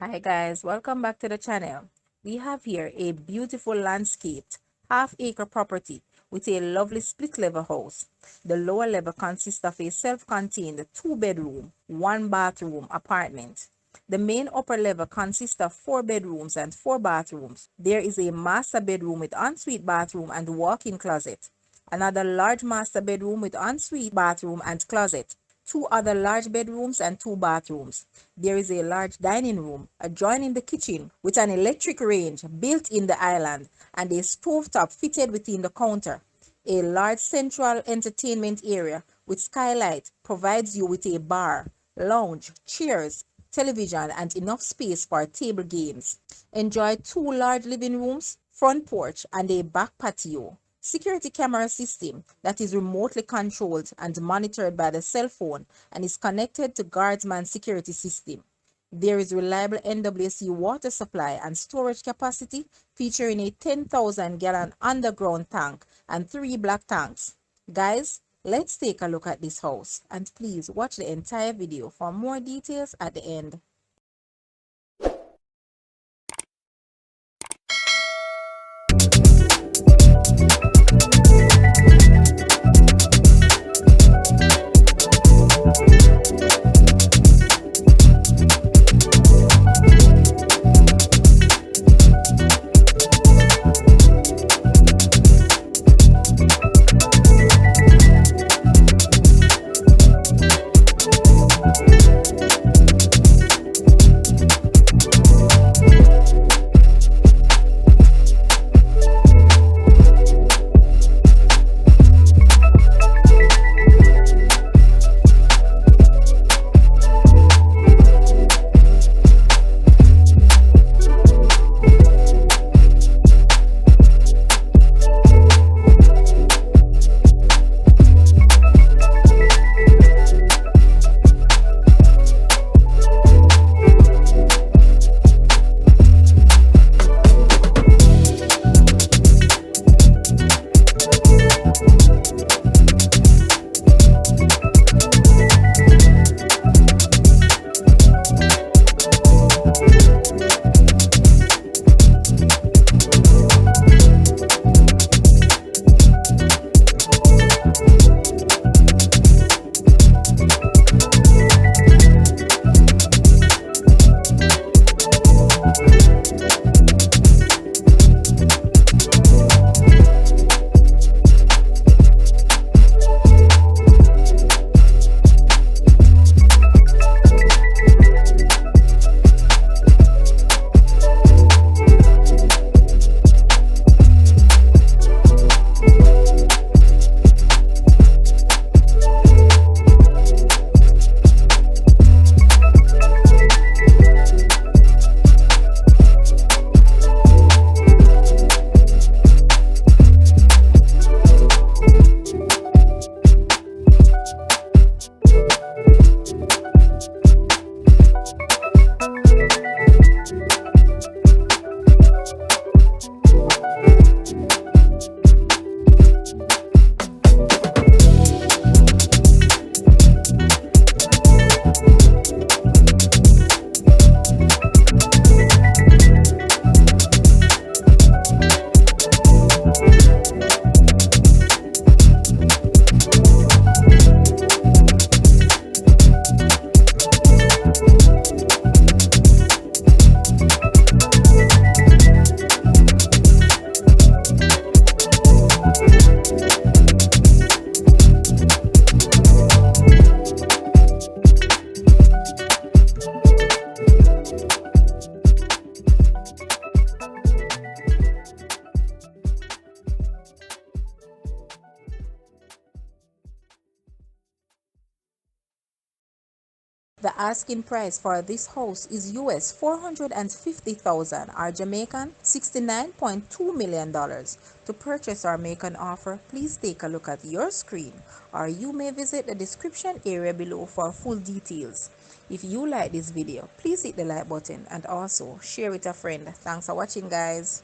Hi guys, welcome back to the channel. We have here a beautiful landscaped half-acre property with a lovely split-level house. The lower level consists of a self-contained 2-bedroom, 1-bathroom apartment. The main upper level consists of 4 bedrooms and 4 bathrooms. There is a master bedroom with ensuite bathroom and walk-in closet. Another large master bedroom with ensuite bathroom and closet. 2 other large bedrooms and 2 bathrooms. There is a large dining room adjoining the kitchen with an electric range built in the island and a stovetop fitted within the counter. A large central entertainment area with skylight provides you with a bar, lounge, chairs, television, and enough space for table games. Enjoy 2 large living rooms, front porch, and a back patio. Security camera system that is remotely controlled and monitored by the cell phone and is connected to guardsman security system. There is reliable NWC water supply and storage capacity featuring a 10,000 gallon underground tank and 3 black tanks. Guys, let's take a look at this house and please watch the entire video for more details at the end. The asking price for this house is US 450,000 or Jamaican $69.2 million. To purchase or make an offer, please take a look at your screen or you may visit the description area below for full details. If you like this video, please hit the like button and also share with a friend. Thanks for watching, guys.